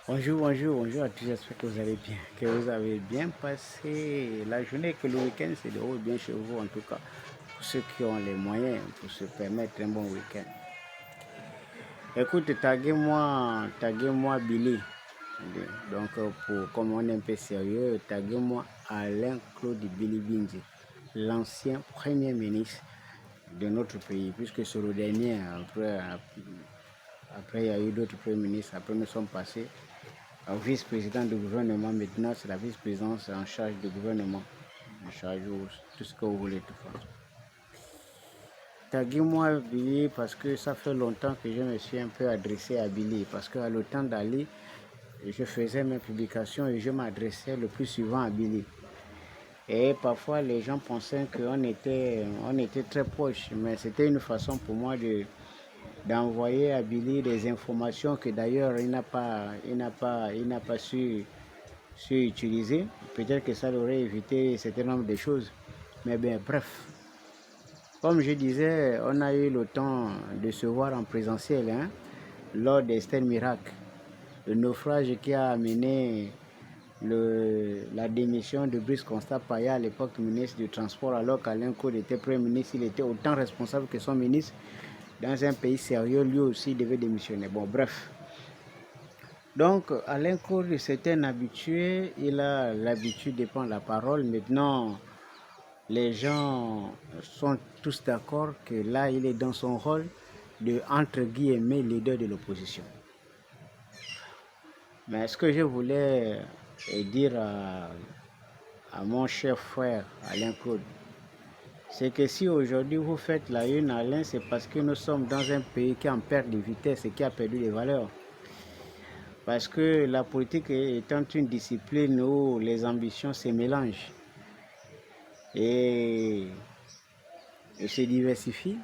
Bonjour à tous, j'espère que vous allez bien, que vous avez bien passé la journée, que le week-end se déroule bien chez vous en tout cas, pour ceux qui ont les moyens pour se permettre un bon week-end. Écoute, taguez-moi Billy. Donc, comme on est un peu sérieux, taguez-moi Alain Claude Billy Bindi, l'ancien premier ministre de notre pays, puisque c'est le dernier, après il y a eu d'autres premiers ministres, après nous sommes passés vice-président du gouvernement. Maintenant, c'est la vice-présidence en charge du gouvernement, en charge de tout ce que vous voulez tout faire. Taguez-moi Billy parce que ça fait longtemps que je me suis un peu adressé à Billy, parce qu'à le temps d'Ali, je faisais mes publications et je m'adressais le plus souvent à Billy. Et parfois, les gens pensaient qu'on était très proches, mais c'était une façon pour moi d'envoyer à Billy des informations que d'ailleurs il n'a pas su utiliser. Peut-être que ça aurait évité un certain nombre de choses. Mais bien, bref. Comme je disais, on a eu le temps de se voir en présentiel lors des Stèles Miracles. Le naufrage qui a amené la démission de Brice Constant Paya, à l'époque ministre du Transport, alors qu'Alain Claude était Premier ministre, il était autant responsable que son ministre. Dans un pays sérieux, lui aussi devait démissionner. Bon, bref. Donc, Alain Claude, c'est un habitué, il a l'habitude de prendre la parole. Maintenant, les gens sont tous d'accord que là, il est dans son rôle de, entre guillemets, leader de l'opposition. Mais ce que je voulais dire à mon cher frère Alain Claude, c'est que si aujourd'hui vous faites la une, Alain, c'est parce que nous sommes dans un pays qui est en perte de vitesse et qui a perdu des valeurs. Parce que la politique étant une discipline où les ambitions se mélangent et se diversifient.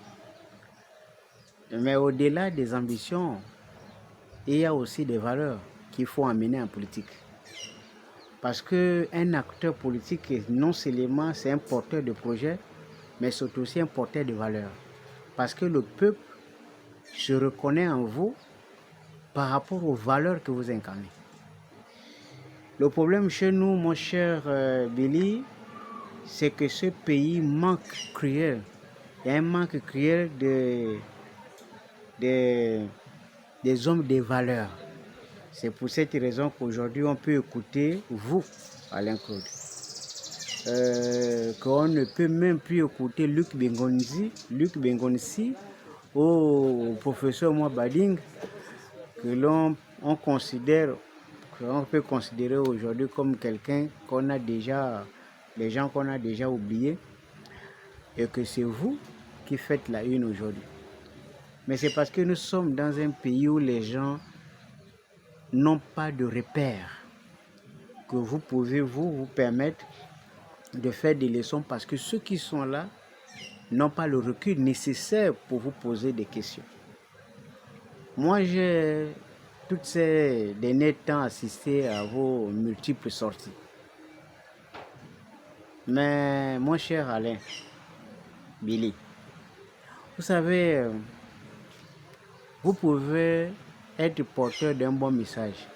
Mais au-delà des ambitions, il y a aussi des valeurs qu'il faut amener en politique. Parce qu'un acteur politique, non seulement c'est un porteur de projet, mais c'est aussi un porteur de valeurs. Parce que le peuple se reconnaît en vous par rapport aux valeurs que vous incarnez. Le problème chez nous, mon cher Billy, c'est que ce pays manque cruel. Il y a un manque cruel des hommes de valeur. C'est pour cette raison qu'aujourd'hui on peut écouter vous, Alain Claude. Qu'on ne peut même plus écouter Luc Bengonzi ou professeur Mouabading, que l'on peut considérer aujourd'hui comme quelqu'un qu'on a déjà, des gens qu'on a déjà oubliés, et que c'est vous qui faites la une aujourd'hui. Mais c'est parce que nous sommes dans un pays où les gens n'ont pas de repères que vous pouvez vous permettre de faire des leçons, parce que ceux qui sont là n'ont pas le recul nécessaire pour vous poser des questions. Moi, j'ai toutes ces derniers temps assisté à vos multiples sorties. Mais mon cher Alain, Billy, vous savez, vous pouvez être porteur d'un bon message.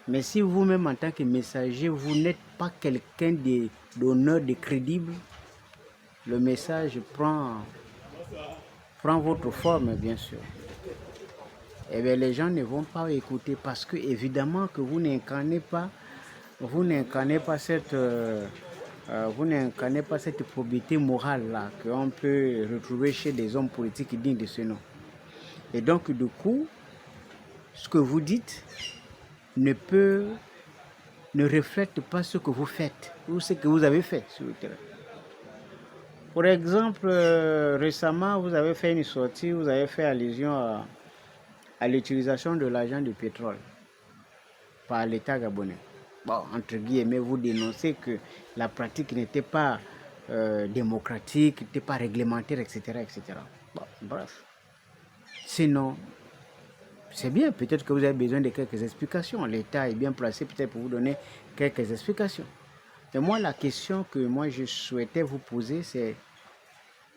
Mais si vous-même, en tant que messager, vous n'êtes pas quelqu'un d'honneur, de crédible, le message prend votre forme, bien sûr. Et bien, les gens ne vont pas écouter parce que, évidemment, que vous n'incarnez pas cette probité morale-là qu'on peut retrouver chez des hommes politiques dignes de ce nom. Et donc, du coup, ce que vous dites ne reflète pas ce que vous faites ou ce que vous avez fait sur le terrain. Pour exemple, récemment, vous avez fait une sortie, vous avez fait allusion à l'utilisation de l'argent du pétrole par l'État gabonais. Bon, entre guillemets, vous dénoncez que la pratique n'était pas démocratique, n'était pas réglementaire, etc., etc. Bon, bref. Sinon, c'est bien, peut-être que vous avez besoin de quelques explications. L'État est bien placé peut-être pour vous donner quelques explications. Et moi, la question que moi je souhaitais vous poser, c'est: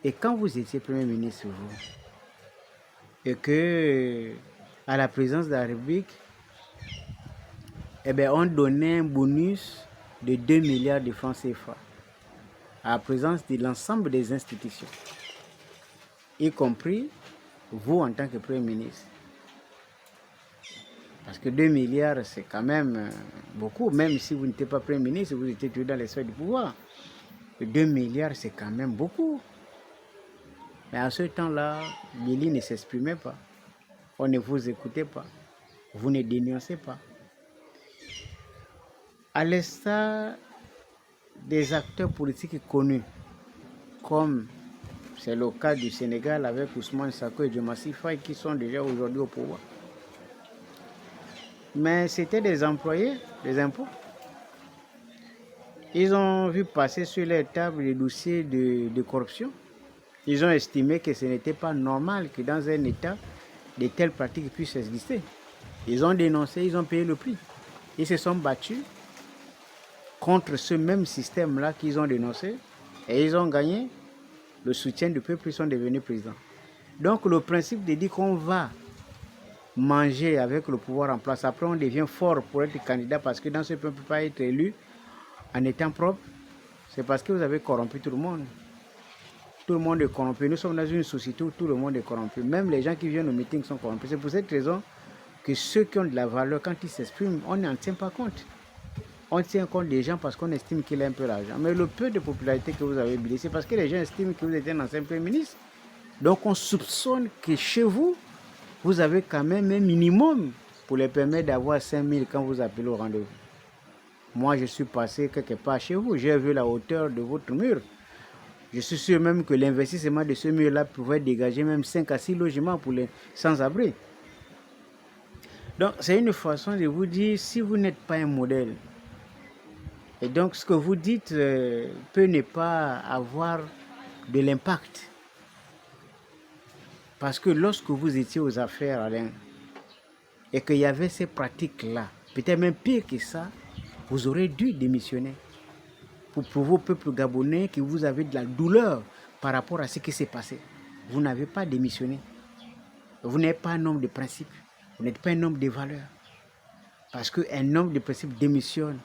et quand vous étiez Premier ministre, vous, et que à la présidence de la République, eh bien, on donnait un bonus de 2 milliards de francs CFA à la présence de l'ensemble des institutions, y compris vous en tant que Premier ministre. Parce que 2 milliards, c'est quand même beaucoup, même si vous n'étiez pas Premier ministre, vous étiez toujours dans les sphères du pouvoir. 2 milliards, c'est quand même beaucoup. Mais à ce temps-là, Billy ne s'exprimait pas. On ne vous écoutait pas. Vous ne dénoncez pas. À l'instar des acteurs politiques connus, comme c'est le cas du Sénégal avec Ousmane Sonko et Diomaye Faye qui sont déjà aujourd'hui au pouvoir. Mais c'était des employés des impôts. Ils ont vu passer sur les tables des dossiers de corruption. Ils ont estimé que ce n'était pas normal que dans un État, de telles pratiques puissent exister. Ils ont dénoncé, ils ont payé le prix. Ils se sont battus contre ce même système-là qu'ils ont dénoncé et ils ont gagné le soutien du peuple, ils sont devenus présidents. Donc le principe de dire qu'on va manger avec le pouvoir en place, après on devient fort pour être candidat parce que dans ce peuple ne peut pas être élu en étant propre, c'est parce que vous avez corrompu tout le monde. Tout le monde est corrompu. Nous sommes dans une société où tout le monde est corrompu. Même les gens qui viennent au meeting sont corrompus. C'est pour cette raison que ceux qui ont de la valeur, quand ils s'expriment, on n'en tient pas compte. On tient compte des gens parce qu'on estime qu'il a un peu d'argent. Mais le peu de popularité que vous avez oublié, c'est parce que les gens estiment que vous êtes un ancien Premier ministre. Donc on soupçonne que chez vous, vous avez quand même un minimum pour les permettre d'avoir 5 000 quand vous appelez au rendez-vous. Moi, je suis passé quelque part chez vous. J'ai vu la hauteur de votre mur. Je suis sûr même que l'investissement de ce mur-là pouvait dégager même 5 à 6 logements pour les sans-abri. Donc, c'est une façon de vous dire, si vous n'êtes pas un modèle, et donc ce que vous dites peut ne pas avoir de l'impact. Parce que lorsque vous étiez aux affaires, Alain, et qu'il y avait ces pratiques-là, peut-être même pire que ça, vous aurez dû démissionner pour prouver au peuple gabonais que vous avez de la douleur par rapport à ce qui s'est passé. Vous n'avez pas démissionné. Vous n'êtes pas un homme de principe. Vous n'êtes pas un homme de valeur. Parce qu'un homme de principe démissionne.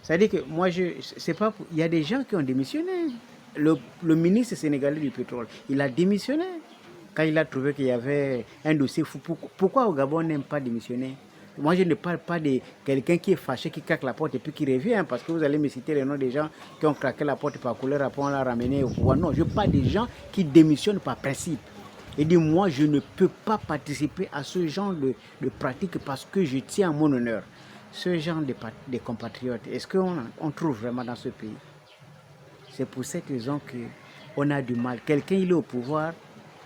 C'est-à-dire que moi, c'est pas. Il y a des gens qui ont démissionné. Le ministre sénégalais du pétrole, il a démissionné quand il a trouvé qu'il y avait un dossier fou. Pourquoi au Gabon on n'aime pas démissionner? Moi, je ne parle pas de quelqu'un qui est fâché, qui craque la porte et puis qui revient, parce que vous allez me citer les noms des gens qui ont craqué la porte par couleur, après on l'a ramené au pouvoir. Non, je parle des gens qui démissionnent par principe. Et dit, moi, je ne peux pas participer à ce genre de pratique parce que je tiens à mon honneur. Ce genre de compatriotes, est-ce qu'on trouve vraiment dans ce pays? C'est pour cette raison qu'on a du mal. Quelqu'un, il est au pouvoir,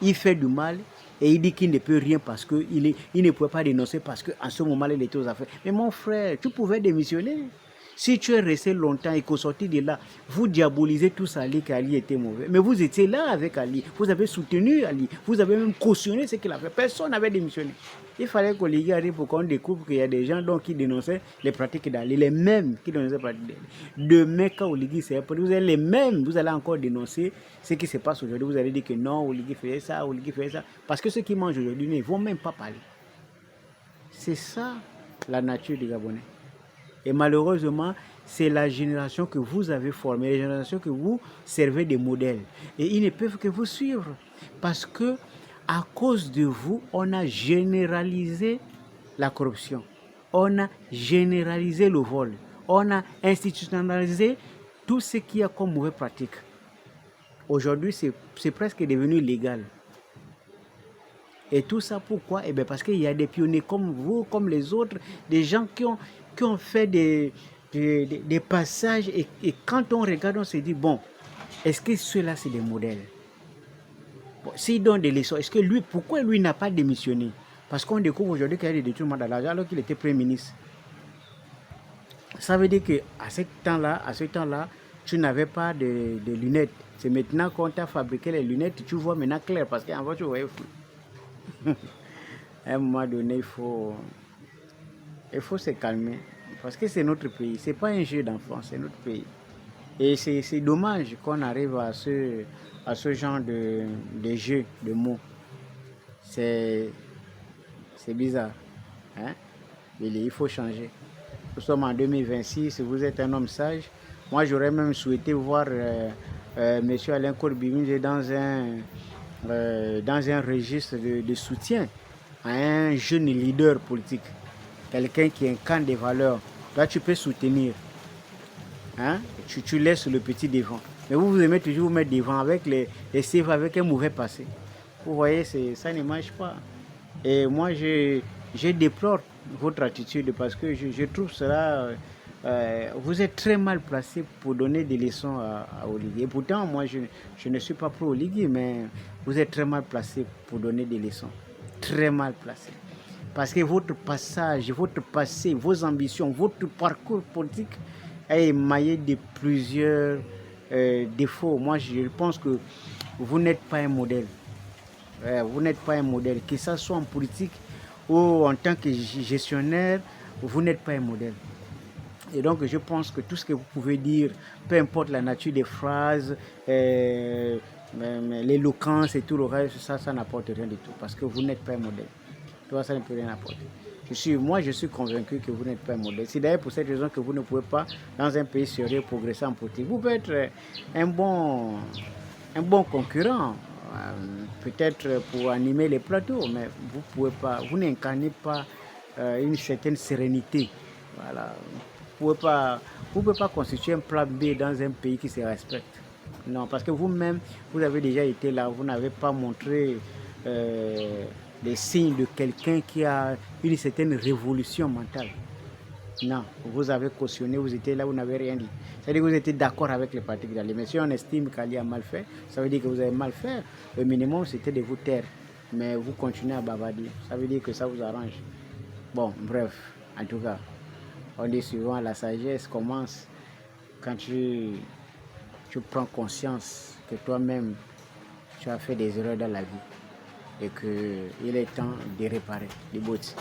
il fait du mal et il dit qu'il ne peut rien parce qu'il ne pouvait pas dénoncer parce qu'en ce moment, il était aux affaires. Mais mon frère, tu pouvais démissionner. Si tu es resté longtemps et qu'au sorti de là, vous diabolisez tous Ali, qu'Ali était mauvais. Mais vous étiez là avec Ali, vous avez soutenu Ali, vous avez même cautionné ce qu'il a fait. Personne n'avait démissionné. Il fallait qu'Oligui arrive pour qu'on découvre qu'il y a des gens qui dénonçaient les pratiques d'Ali, les mêmes qui dénonçaient les pratiques d'Ali. Demain, quand Oligui s'est appelé, vous allez les mêmes, vous allez encore dénoncer ce qui se passe aujourd'hui. Vous allez dire que non, Oligui faisait ça, Oligui faisait ça. Parce que ceux qui mangent aujourd'hui ne vont même pas parler. C'est ça la nature des Gabonais. Et malheureusement, c'est la génération que vous avez formée, la génération que vous servez de modèle. Et ils ne peuvent que vous suivre. Parce que, à cause de vous, on a généralisé la corruption. On a généralisé le vol. On a institutionnalisé tout ce qu'il y a comme mauvaise pratique. Aujourd'hui, c'est presque devenu légal. Et tout ça, pourquoi? Eh bien, parce qu'il y a des pionniers comme vous, comme les autres, des gens qui ont fait des passages. Et quand on regarde, on se dit, bon, est-ce que ceux-là, c'est des modèles? Bon, s'ils donnent des leçons, est-ce que lui, pourquoi lui n'a pas démissionné? Parce qu'on découvre aujourd'hui qu'il y a des détournements d'argent alors qu'il était Premier ministre. Ça veut dire qu'à ce temps-là, tu n'avais pas de lunettes. C'est maintenant qu'on t'a fabriqué les lunettes, tu vois maintenant clair, parce qu'avant, tu voyais flou. À un moment donné, il faut se calmer. Parce que c'est notre pays. Ce n'est pas un jeu d'enfant, c'est notre pays. Et c'est dommage qu'on arrive à ce genre de jeu de mots. C'est C'est bizarre. Hein? Il faut changer. Nous sommes en 2026, vous êtes un homme sage. Moi, j'aurais même souhaité voir M. Alain Corbimine dans un registre de soutien à un jeune leader politique, quelqu'un qui incarne des valeurs. Toi, tu peux soutenir. Hein? Tu laisses le petit devant. Mais vous aimez toujours vous mettre devant avec les CV, avec un mauvais passé. Vous voyez, ça ne marche pas. Et moi, je déplore votre attitude parce que je trouve cela... vous êtes très mal placé pour donner des leçons à Oligui. Et pourtant, moi, je ne suis pas pro Oligui, mais vous êtes très mal placé pour donner des leçons. Très mal placé. Parce que votre passage, votre passé, vos ambitions, votre parcours politique est émaillé de plusieurs défauts. Moi, je pense que vous n'êtes pas un modèle. Vous n'êtes pas un modèle, que ce soit en politique ou en tant que gestionnaire, vous n'êtes pas un modèle. Et donc, je pense que tout ce que vous pouvez dire, peu importe la nature des phrases, l'éloquence et tout le reste, ça n'apporte rien du tout. Parce que vous n'êtes pas un modèle. Toi, ça ne peut rien apporter. Moi, je suis convaincu que vous n'êtes pas un modèle. C'est d'ailleurs pour cette raison que vous ne pouvez pas, dans un pays sérieux, progresser en politique. Vous pouvez être un bon concurrent, peut-être pour animer les plateaux, mais vous pouvez pas, vous n'incarnez pas une certaine sérénité. Voilà. Vous ne pouvez pas constituer un plan B dans un pays qui se respecte. Non, parce que vous-même, vous avez déjà été là, vous n'avez pas montré les signes de quelqu'un qui a une certaine révolution mentale. Non, vous avez cautionné, vous étiez là, vous n'avez rien dit. C'est-à-dire que vous étiez d'accord avec le parti d'Ali. Mais si on estime qu'Ali a mal fait, ça veut dire que vous avez mal fait. Le minimum, c'était de vous taire. Mais vous continuez à bavarder. Ça veut dire que ça vous arrange. Bon, bref, en tout cas, on dit souvent la sagesse commence quand tu prends conscience que toi-même, tu as fait des erreurs dans la vie et qu'il est temps de réparer les bottes.